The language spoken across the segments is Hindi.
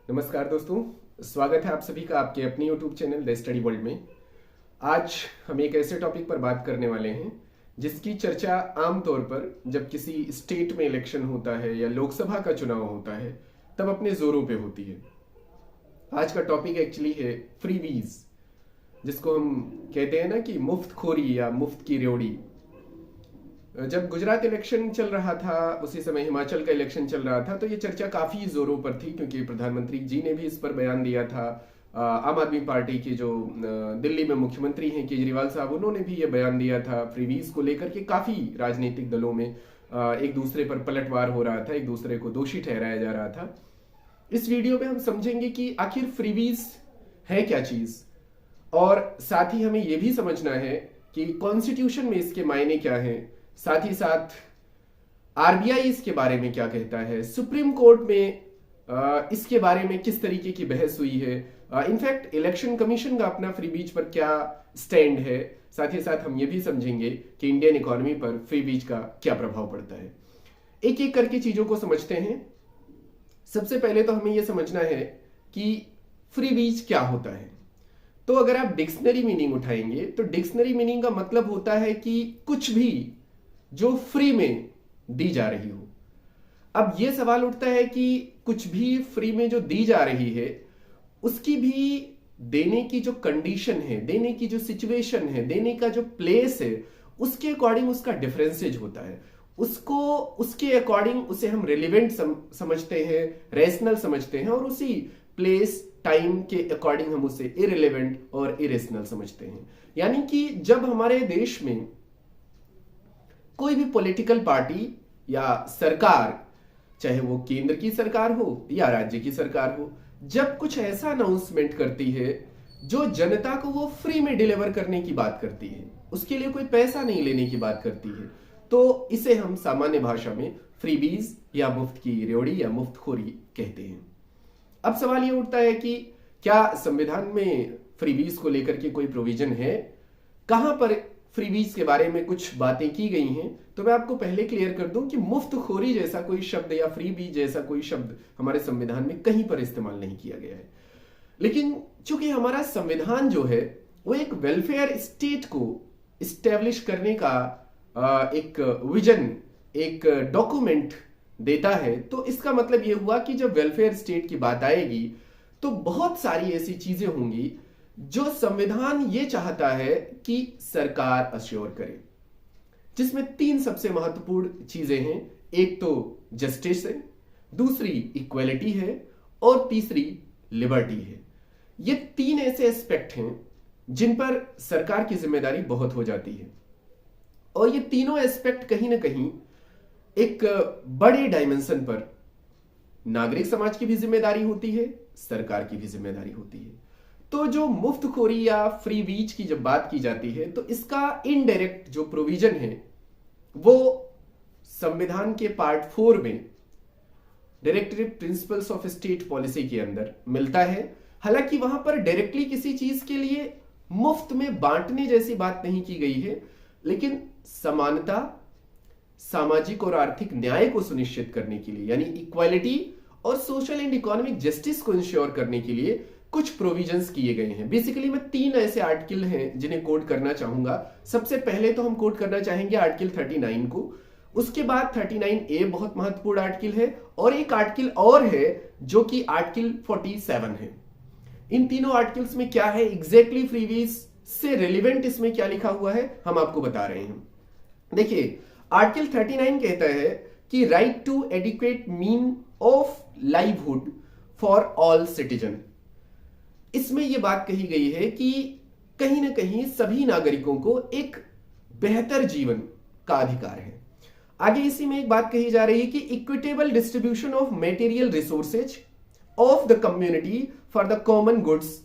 नमस्कार दोस्तों, स्वागत है आप सभी का आपके अपने YouTube channel the study world में। आज हम एक ऐसे टॉपिक पर बात करने वाले हैं जिसकी चर्चा आमतौर पर जब किसी स्टेट में इलेक्शन होता है या लोकसभा का चुनाव होता है तब अपने जोरों पे होती है। आज का टॉपिक एक्चुअली है फ्रीबीज, जिसको हम कहते हैं ना कि मुफ्तखोरी या मुफ्त की रेवड़ी। जब गुजरात इलेक्शन चल रहा था, उसी समय हिमाचल का इलेक्शन चल रहा था, तो ये चर्चा काफी जोरों पर थी क्योंकि प्रधानमंत्री जी ने भी इस पर बयान दिया था। आम आदमी पार्टी के जो दिल्ली में मुख्यमंत्री हैं केजरीवाल साहब, उन्होंने भी ये बयान दिया था फ्रीबीज को लेकर के। काफी राजनीतिक दलों में एक दूसरे पर पलटवार हो रहा था, एक दूसरे को दोषी ठहराया जा रहा था। इस वीडियो में हम समझेंगे कि आखिर फ्रीबीज है क्या चीज, और साथ ही हमें यह भी समझना है कि कॉन्स्टिट्यूशन में इसके मायने क्या हैं, साथ ही साथ आरबीआई इसके बारे में क्या कहता है, सुप्रीम कोर्ट में इसके बारे में किस तरीके की बहस हुई है, इनफैक्ट इलेक्शन कमीशन का अपना फ्रीबीज पर क्या स्टैंड है। साथ ही साथ हम ये भी समझेंगे कि इंडियन इकोनॉमी पर फ्रीबीज का क्या प्रभाव पड़ता है। एक एक करके चीजों को समझते हैं। सबसे पहले तो हमें यह समझना है कि फ्रीबीज क्या होता है। तो अगर आप डिक्शनरी मीनिंग उठाएंगे तो डिक्शनरी मीनिंग का मतलब होता है कि कुछ भी जो फ्री में दी जा रही हो। अब यह सवाल उठता है कि कुछ भी फ्री में जो दी जा रही है उसकी भी देने की जो कंडीशन है, देने की जो सिचुएशन है, देने का जो प्लेस है, उसके अकॉर्डिंग उसका डिफरेंसेज होता है। उसको उसके अकॉर्डिंग उसे हम रिलेवेंट समझते हैं, रेशनल समझते हैं, और उसी प्लेस टाइम के अकॉर्डिंग हम उसे इररिलेवेंट और इरेशनल समझते हैं। यानी कि जब हमारे देश में कोई भी पॉलिटिकल पार्टी या सरकार, चाहे वो केंद्र की सरकार हो या राज्य की सरकार हो, जब कुछ ऐसा अनाउंसमेंट करती है जो जनता को वो फ्री में डिलीवर करने की बात करती है, उसके लिए कोई पैसा नहीं लेने की बात करती है, तो इसे हम सामान्य भाषा में फ्रीबीज या मुफ्त की रेवड़ी या मुफ्तखोरी कहते हैं। अब सवाल ये उठता है कि क्या संविधान में फ्रीबीज को लेकर के कोई प्रोविजन है, कहां पर फ्रीबीज के बारे में कुछ बातें की गई हैं। तो मैं आपको पहले क्लियर कर दूं कि मुफ्तखोरी जैसा कोई शब्द या फ्रीबीज जैसा कोई शब्द हमारे संविधान में कहीं पर इस्तेमाल नहीं किया गया है। लेकिन चूंकि हमारा संविधान जो है वो एक वेलफेयर स्टेट को इस्टेब्लिश करने का एक विजन, एक डॉक्यूमेंट देता है, तो इसका मतलब यह हुआ कि जब वेलफेयर स्टेट की बात आएगी तो बहुत सारी ऐसी चीजें होंगी जो संविधान ये चाहता है कि सरकार अश्योर करे, जिसमें तीन सबसे महत्वपूर्ण चीजें हैं। एक तो जस्टिस है, दूसरी इक्वलिटी है, और तीसरी लिबर्टी है। ये तीन ऐसे एस्पेक्ट हैं जिन पर सरकार की जिम्मेदारी बहुत हो जाती है, और ये तीनों एस्पेक्ट कहीं ना कहीं एक बड़े डायमेंशन पर नागरिक समाज की भी जिम्मेदारी होती है, सरकार की भी जिम्मेदारी होती है। तो जो मुफ्तखोरी या फ्रीबीज की जब बात की जाती है तो इसका इनडायरेक्ट जो प्रोविजन है वो संविधान के पार्ट 4 में directive principles of state policy के अंदर मिलता है। हालांकि वहां पर डायरेक्टली किसी चीज के लिए मुफ्त में बांटने जैसी बात नहीं की गई है, लेकिन समानता, सामाजिक और आर्थिक न्याय को सुनिश्चित करने के लिए, यानी इक्वालिटी और सोशल एंड इकोनॉमिक जस्टिस को इंश्योर करने के लिए कुछ प्रोविजंस किए गए हैं। बेसिकली मैं तीन ऐसे आर्टिकल हैं जिन्हें कोट करना चाहूंगा। सबसे पहले तो हम कोट करना चाहेंगे आर्टिकल 39 को, उसके बाद 39A बहुत महत्वपूर्ण आर्टिकल है, और एक आर्टिकल और है जो कि आर्टिकल 47 है। इन तीनों आर्टिकल्स में क्या है एग्जैक्टली फ्रीबीज से रिलेवेंट इसमें क्या लिखा हुआ है हम आपको बता रहे हैं। देखिए, आर्टिकल 39 कहता है कि right to adequate mean of livelihood for all citizen. इसमें यह बात कही गई है कि कहीं ना कहीं सभी नागरिकों को एक बेहतर जीवन का अधिकार है। आगे इसी में एक बात कही जा रही है कि equitable distribution of material resources of the community for the common goods,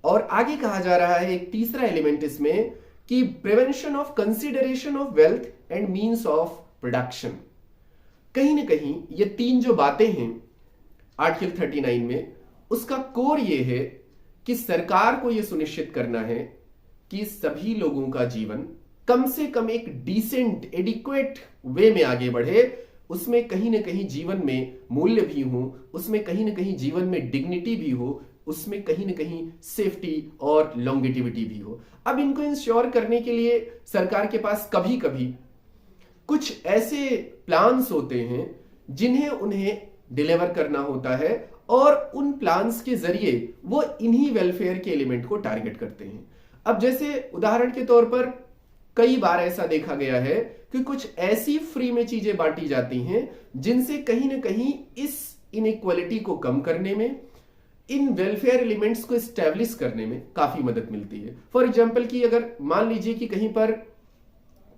और आगे कहा जा रहा है एक तीसरा एलिमेंट इसमें कि prevention of consideration of wealth and means of production. कहीं ना कहीं ये तीन जो बातें हैं आर्टिकल 39 में, उसका कोर ये है कि सरकार को यह सुनिश्चित करना है कि सभी लोगों का जीवन कम से कम एक डिसेंट एडिक्वेट वे में आगे बढ़े, उसमें कहीं ना कहीं जीवन में मूल्य भी हो, उसमें कहीं ना कहीं जीवन में डिग्निटी भी हो, उसमें कहीं ना कहीं सेफ्टी और लॉन्गेटिविटी भी हो। अब इनको इंश्योर करने के लिए सरकार के पास कभी कभी कुछ ऐसे प्लान्स होते हैं जिन्हें उन्हें डिलीवर करना होता है, और उन प्लान्स के जरिए वो इन्हीं वेलफेयर के एलिमेंट को टारगेट करते हैं। अब जैसे उदाहरण के तौर पर कई बार ऐसा देखा गया है कि कुछ ऐसी फ्री में चीजें बांटी जाती हैं जिनसे कहीं ना कहीं इस इनइक्वालिटी को कम करने में, इन वेलफेयर एलिमेंट्स को स्टैब्लिश करने में काफी मदद मिलती है। फॉर एग्जाम्पल कि अगर मान लीजिए कि कहीं पर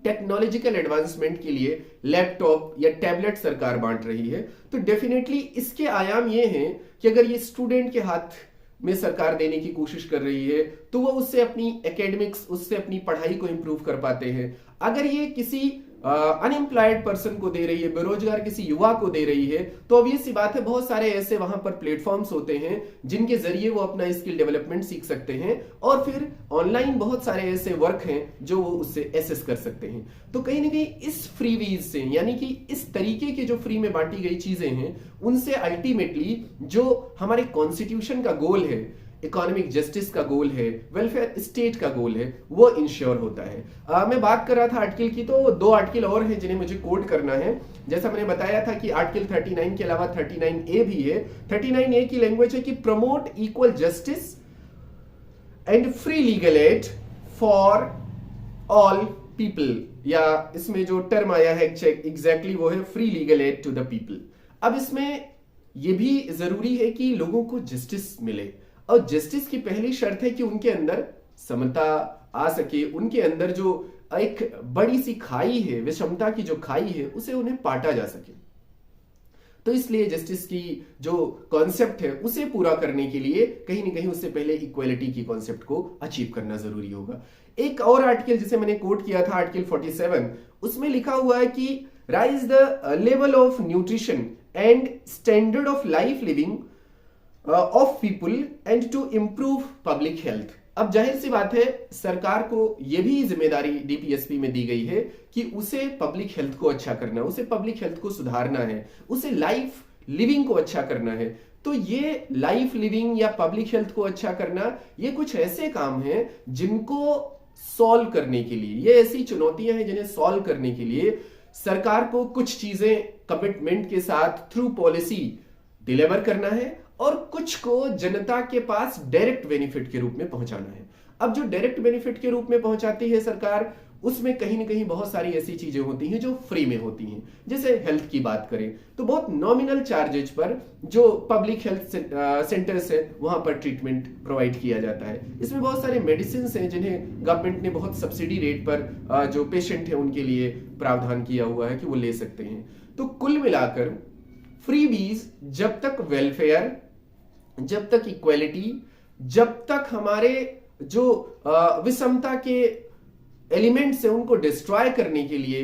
टेक्नोलॉजिकल एडवांसमेंट के लिए लैपटॉप या टैबलेट सरकार बांट रही है, तो डेफिनेटली इसके आयाम ये हैं कि अगर ये स्टूडेंट के हाथ में सरकार देने की कोशिश कर रही है तो वो उससे अपनी एकेडमिक्स, उससे अपनी पढ़ाई को इंप्रूव कर पाते हैं। अगर ये किसी अनएम्प्लॉयड पर्सन को दे रही है, बेरोजगार किसी युवा को दे रही है, तो ऑब्वियस सी बात है बहुत सारे ऐसे वहां पर प्लेटफॉर्म्स होते हैं जिनके जरिए वो अपना स्किल डेवलपमेंट सीख सकते हैं, और फिर ऑनलाइन बहुत सारे ऐसे वर्क हैं जो वो उससे एसेस कर सकते हैं। तो कहीं ना कहीं इस फ्रीवीज से, यानी कि इस तरीके के जो फ्री में बांटी गई चीजें हैं, उनसे अल्टीमेटली जो हमारे कॉन्स्टिट्यूशन का गोल है, इकोनॉमिक जस्टिस का गोल है, वेलफेयर स्टेट का गोल है, वो इंश्योर होता है। मैं बात कर रहा था आर्टिकल की, तो दो आर्टिकल और हैं जिन्हें मुझे कोट करना है। जैसा मैंने बताया था कि आर्टिकल 39 के अलावा 39A भी है। 39A की लैंग्वेज है कि promote equal justice and free legal aid for all people, या इसमें जो टर्म आया है एग्जैक्टली वो है free legal aid to the people. अब इसमें यह भी जरूरी है कि लोगों को जस्टिस मिले, और जस्टिस की पहली शर्त है कि उनके अंदर समता आ सके, उनके अंदर जो एक बड़ी सी खाई है, विषमता की जो खाई है, उसे उन्हें पाटा जा सके। तो इसलिए जस्टिस की जो कॉन्सेप्ट है उसे पूरा करने के लिए कहीं ना कहीं उससे पहले इक्वालिटी की कॉन्सेप्ट को अचीव करना जरूरी होगा। एक और आर्टिकल जिसे मैंने कोट किया था, आर्टिकल 47, उसमें लिखा हुआ है कि rise the level of nutrition and standard of life living of people and to improve public health. अब जाहिर सी बात है सरकार को यह भी जिम्मेदारी डीपीएसपी में दी गई है कि उसे पब्लिक हेल्थ को अच्छा करना, उसे पब्लिक हेल्थ को सुधारना है, उसे लाइफ लिविंग को अच्छा करना है। तो ये लाइफ लिविंग या पब्लिक हेल्थ को अच्छा करना, ये कुछ ऐसे काम हैं जिनको सॉल्व करने के लिए, ये ऐसी चुनौतियां हैं जिन्हें सॉल्व करने के लिए सरकार को कुछ चीजें कमिटमेंट के साथ थ्रू पॉलिसी डिलीवर करना है, और कुछ को जनता के पास डायरेक्ट बेनिफिट के रूप में पहुंचाना है। अब जो डायरेक्ट बेनिफिट के रूप में पहुंचाती है सरकार, उसमें कहीं ना कहीं बहुत सारी ऐसी चीजें होती हैं जो फ्री में होती हैं। जैसे हेल्थ की बात करें तो बहुत नॉमिनल चार्जेज पर जो पब्लिक हेल्थ सेंटर्स है वहां पर ट्रीटमेंट प्रोवाइड किया जाता है। इसमें बहुत सारे मेडिसिन हैं जिन्हें गवर्नमेंट ने बहुत सब्सिडी रेट पर जो पेशेंट है उनके लिए प्रावधान किया हुआ है कि वो ले सकते हैं। तो कुल मिलाकर फ्रीबीज, जब तक वेलफेयर, जब तक इक्वालिटी, जब तक हमारे जो विषमता के एलिमेंट्स हैं उनको डिस्ट्रॉय करने के लिए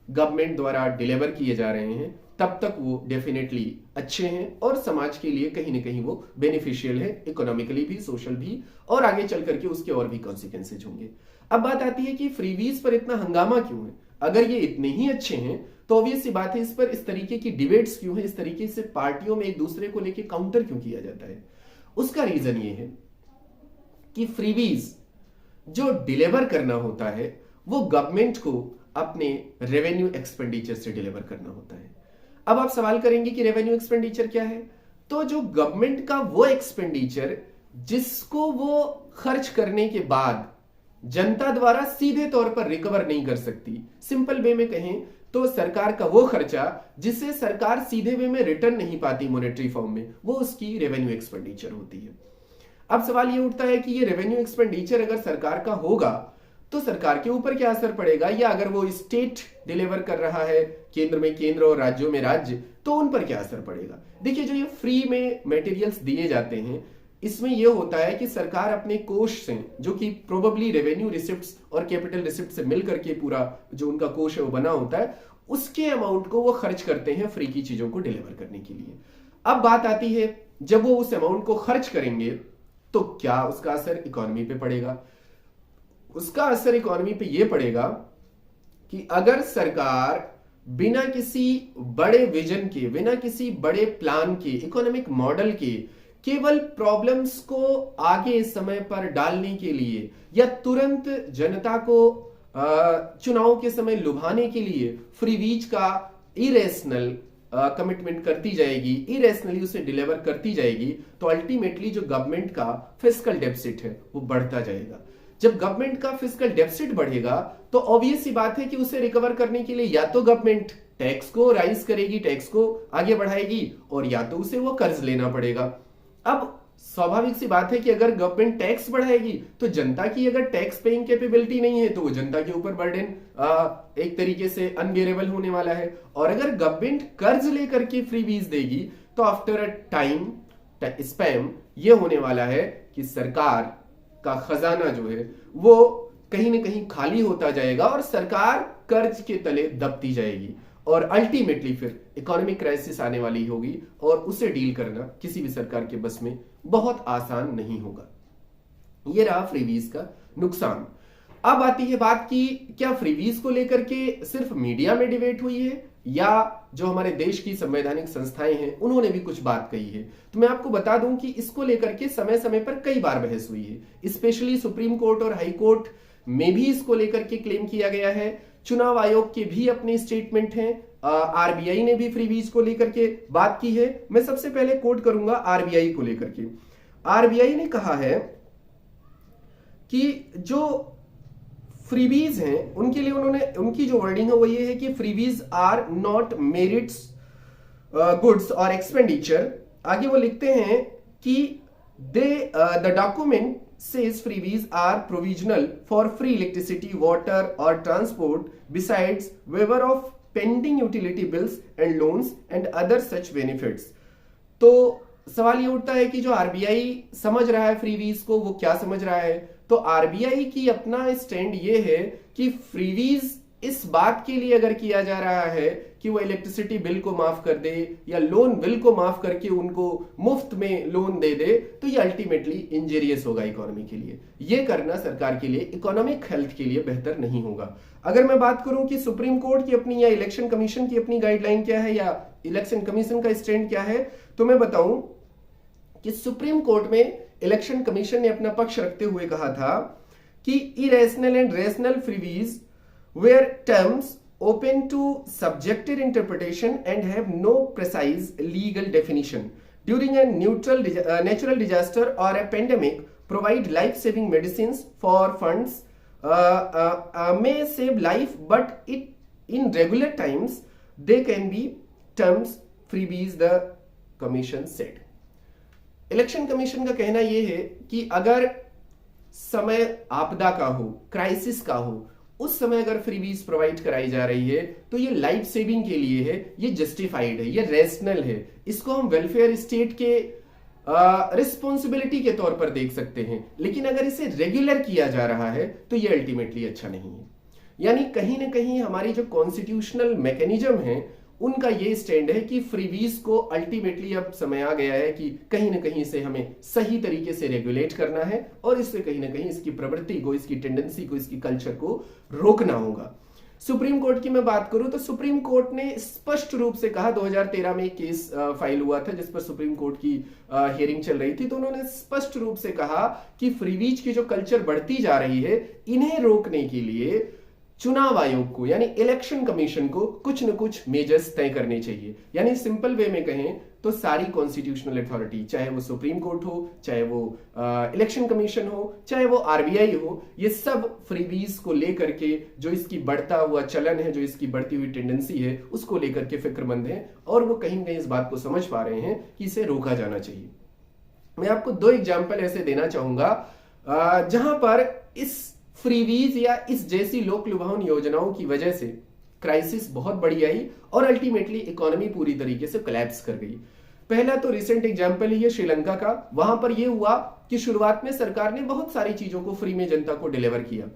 गवर्नमेंट द्वारा डिलीवर किए जा रहे हैं, तब तक वो डेफिनेटली अच्छे हैं और समाज के लिए कहीं ना कहीं वो बेनिफिशियल है, इकोनॉमिकली भी, सोशल भी, और आगे चल करके उसके और भी कॉन्सिक्वेंसेज होंगे। अब बात आती है कि फ्रीबीज पर इतना हंगामा क्यों है? अगर ये इतने ही अच्छे हैं तो ऑब्वियस सी बात है इस पर इस तरीके की डिबेट्स क्यों है, इस तरीके से पार्टियों में एक दूसरे को लेकर काउंटर क्यों किया जाता है? उसका रीजन ये है कि फ्रीबीज जो डिलीवर करना होता है वो गवर्नमेंट को अपने रेवेन्यू एक्सपेंडिचर से डिलीवर करना होता है। अब आप सवाल करेंगे कि रेवेन्यू एक्सपेंडिचर क्या है? तो जो गवर्नमेंट का वो एक्सपेंडिचर जिसको वो खर्च करने के बाद जनता द्वारा सीधे तौर पर रिकवर नहीं कर सकती, सिंपल वे में कहें तो सरकार का वो खर्चा जिसे सरकार सीधे वे में रिटर्न नहीं पाती मॉनेटरी फॉर्म में, वो उसकी रेवेन्यू एक्सपेंडिचर होती है। अब सवाल ये उठता है कि ये रेवेन्यू एक्सपेंडिचर अगर सरकार का होगा तो सरकार के ऊपर क्या असर पड़ेगा, या अगर वो स्टेट डिलीवर कर रहा है केंद्र में केंद्र और राज्यों में राज्य, तो उन पर क्या असर पड़ेगा? देखिए, जो ये फ्री में मटेरियल्स दिए जाते हैं इसमें यह होता है कि सरकार अपने कोष से, जो कि प्रोबेबली रेवेन्यू रिसिप्ट्स और कैपिटल रिसिप्ट से मिलकर के पूरा जो उनका कोष है वो बना होता है, उसके अमाउंट को वो खर्च करते हैं फ्री की चीजों को डिलीवर करने के लिए। अब बात आती है जब वो उस अमाउंट को खर्च करेंगे तो क्या उसका असर इकोनॉमी पे पड़ेगा? उसका असर इकोनॉमी पे यह पड़ेगा कि अगर सरकार बिना किसी बड़े विजन के, बिना किसी बड़े प्लान के, इकोनॉमिक मॉडल के, केवल प्रॉब्लम्स को आगे समय पर डालने के लिए या तुरंत जनता को चुनाव के समय लुभाने के लिए फ्रीबीज का इरेशनल कमिटमेंट करती जाएगी, इरेशनली उसे डिलीवर करती जाएगी, तो अल्टीमेटली जो गवर्नमेंट का फिस्कल डेफिसिट है वो बढ़ता जाएगा। जब गवर्नमेंट का फिस्कल डेफिसिट बढ़ेगा तो ऑब्वियस सी बात है कि उसे रिकवर करने के लिए या तो गवर्नमेंट टैक्स को राइज करेगी, टैक्स को आगे बढ़ाएगी, और या तो उसे वो कर्ज लेना पड़ेगा। अब स्वाभाविक सी बात है कि अगर गवर्नमेंट टैक्स बढ़ाएगी तो जनता की अगर टैक्स पेइंग कैपेबिलिटी नहीं है तो वो जनता के ऊपर बर्डन एक तरीके से अनबेरेबल होने वाला है। और अगर गवर्नमेंट कर्ज लेकर के फ्रीबीज देगी तो आफ्टर अ टाइम स्पैम ये होने वाला है कि सरकार का खजाना जो है वो कहीं ना कहीं खाली होता जाएगा और सरकार कर्ज के तले दबती जाएगी, और अल्टीमेटली फिर इकोनॉमिक क्राइसिस आने वाली होगी और उसे डील करना किसी भी सरकार के बस में बहुत आसान नहीं होगा। यह रहा फ्रीबीज का नुकसान। अब आती है बात की क्या फ्रीबीज को लेकर के सिर्फ मीडिया में डिबेट हुई है या जो हमारे देश की संवैधानिक संस्थाएं हैं उन्होंने भी कुछ बात कही है। तो मैं आपको बता दूं कि इसको लेकर के समय समय पर कई बार बहस हुई है। स्पेशली सुप्रीम कोर्ट और हाई कोर्ट में भी इसको लेकर के क्लेम किया गया है। चुनाव आयोग के भी अपने स्टेटमेंट हैं, आरबीआई ने भी फ्रीबीज को लेकर के बात की है। मैं सबसे पहले कोट करूंगा आरबीआई को लेकर के। आरबीआई ने कहा है कि जो फ्रीबीज हैं उनके लिए उनकी जो वर्डिंग है वो ये है कि freebies are not merits goods और एक्सपेंडिचर। आगे वो लिखते हैं कि the document says freebies are provisional for free electricity, water or transport besides waiver of pending utility bills and loans and other such benefits। तो सवाल ये उठता है कि जो आरबीआई समझ रहा है फ्रीबीज को वो क्या समझ रहा है। तो आरबीआई की अपना स्टैंड ये है कि फ्रीबीज इस बात के लिए अगर किया जा रहा है कि वो इलेक्ट्रिसिटी बिल को माफ कर दे या लोन बिल को माफ करके उनको मुफ्त में लोन दे दे, तो ये अल्टीमेटली इंजीरियस होगा इकोनॉमी के लिए। ये करना सरकार के लिए, इकोनॉमिक हेल्थ के लिए बेहतर नहीं होगा। अगर मैं बात करूं कि सुप्रीम कोर्ट की अपनी या इलेक्शन कमीशन की अपनी गाइडलाइन क्या है या इलेक्शन कमीशन का स्टैंड क्या है, तो मैं बताऊं कि सुप्रीम कोर्ट में इलेक्शन कमीशन ने अपना पक्ष रखते हुए कहा था कि irrational and rational freebies were terms open to subjective interpretation and have no precise legal definition. During a natural disaster or a pandemic, provide life-saving medicines for funds may save life, but in regular times they can be terms freebies, the commission said. Election commission का कहना यह है कि अगर समय आपदा का हो, क्राइसिस का हो, उस समय अगर फ्रीबीज प्रोवाइड कराई जा रही है तो ये लाइफ सेविंग के लिए है, ये जस्टिफाइड है, ये रेशनल है। इसको हम वेलफेयर स्टेट के रिस्पॉन्सिबिलिटी के तौर पर देख सकते हैं। लेकिन अगर इसे रेगुलर किया जा रहा है तो ये अल्टीमेटली अच्छा नहीं है। यानी कहीं ना कहीं हमारी जो कॉन्स्टिट्यूशनल मैकेनिज्म है उनका ये स्टैंड है कि फ्रीबीज को अल्टीमेटली अब समय आ गया है कि कहीं ना कहीं से हमें सही तरीके से रेगुलेट करना है और इससे कहीं ना कहीं इसकी प्रवृत्ति को, इसकी टेंडेंसी को, इसकी कल्चर को रोकना होगा। सुप्रीम कोर्ट की मैं बात करूं तो सुप्रीम कोर्ट ने स्पष्ट रूप से कहा, 2013 में एक केस फाइल हुआ था जिस पर सुप्रीम कोर्ट की हियरिंग चल रही थी, तो उन्होंने स्पष्ट रूप से कहा कि फ्रीबीज की जो कल्चर बढ़ती जा रही है इन्हें रोकने के लिए चुनाव आयोग को यानी इलेक्शन कमीशन को कुछ न कुछ मेजर्स तय करने चाहिए। यानी सिंपल वे में कहें तो सारी कॉन्स्टिट्यूशनल अथॉरिटी, चाहे वो सुप्रीम कोर्ट हो, चाहे वो इलेक्शन कमीशन हो, चाहे वो आरबीआई हो, ये सब फ्रीबीज को लेकर के जो इसकी बढ़ता हुआ चलन है, जो इसकी बढ़ती हुई टेंडेंसी है, उसको लेकर के फिक्रमंद है और वो कहीं न कहीं इस बात को समझ पा रहे हैं कि इसे रोका जाना चाहिए। मैं आपको 2 एग्जाम्पल ऐसे देना चाहूंगा जहां पर इस फ्रीबीज या इस जैसी लोक लुभावन योजनाओं की वजह से क्राइसिस बहुत बड़ी आई और अल्टीमेटली इकोनॉमी पूरी तरीके से कोलैप्स कर गई। पहला तो रिसेंट एग्जांपल ही है श्रीलंका का। वहां पर यह हुआ कि शुरुआत में सरकार ने बहुत सारी चीजों को फ्री में जनता को डिलीवर किया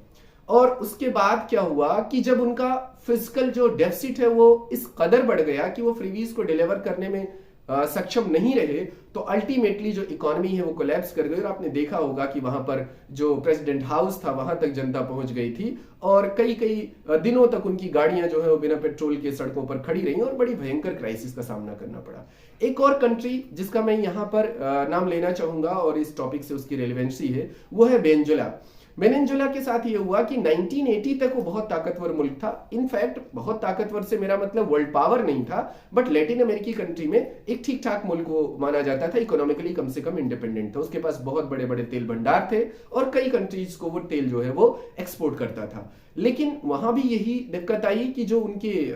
और उसके बाद क्या हुआ कि जब उनका फिजिकल जो डेफिसिट है वो इस कदर बढ़ गया कि वो फ्रीबीज को डिलीवर करने में सक्षम नहीं रहे तो अल्टीमेटली जो इकोनॉमी है वो कोलैप्स कर गई। और आपने देखा होगा कि वहां पर जो प्रेसिडेंट हाउस था वहां तक जनता पहुंच गई थी और कई कई दिनों तक उनकी गाड़ियां जो है वो बिना पेट्रोल के सड़कों पर खड़ी रही और बड़ी भयंकर क्राइसिस का सामना करना पड़ा। एक और कंट्री जिसका मैं यहां पर नाम लेना चाहूंगा और इस टॉपिक से उसकी रेलिवेंसी है वो है वेनेजुएला। वेनेजुएला के साथ ये हुआ कि 1980 तक वो बहुत ताकतवर मुल्क था। इनफैक्ट बहुत ताकतवर से मेरा मतलब वर्ल्ड पावर नहीं था, बट लैटिन अमेरिकी कंट्री में एक ठीक ठाक मुल्क को माना जाता था, इकोनॉमिकली कम से कम इंडिपेंडेंट था। उसके पास बहुत बड़े बड़े तेल भंडार थे और कई कंट्रीज को वो तेल जो है वो एक्सपोर्ट करता था। लेकिन वहां भी यही दिक्कत आई कि जो उनके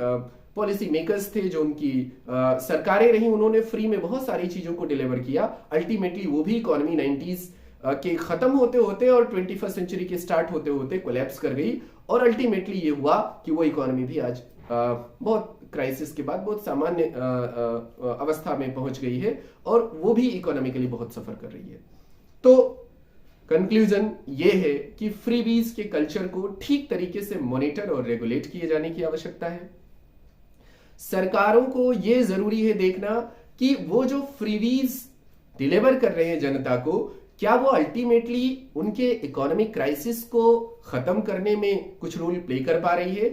पॉलिसी मेकर्स थे, जो उनकी सरकारें रही, उन्होंने फ्री में बहुत सारी चीजों को डिलीवर किया। अल्टीमेटली वो भी इकोनॉमी 90s के खत्म होते होते और 21st सेंचुरी के स्टार्ट होते होते कोलैप्स कर गई। और अल्टीमेटली ये हुआ कि वो इकोनॉमी भी आज बहुत क्राइसिस के बाद बहुत सामान्य अवस्था में पहुंच गई है और वो भी इकोनॉमिकली बहुत सफर कर रही है। तो कंक्लूजन ये है कि फ्रीबीज के कल्चर को ठीक तरीके से मॉनिटर और रेगुलेट किए जाने की आवश्यकता है। सरकारों को यह जरूरी है देखना कि वो जो फ्रीबीज डिलीवर कर रहे हैं जनता को, क्या वो अल्टीमेटली उनके इकोनॉमिक क्राइसिस को खत्म करने में कुछ रोल प्ले कर पा रही है।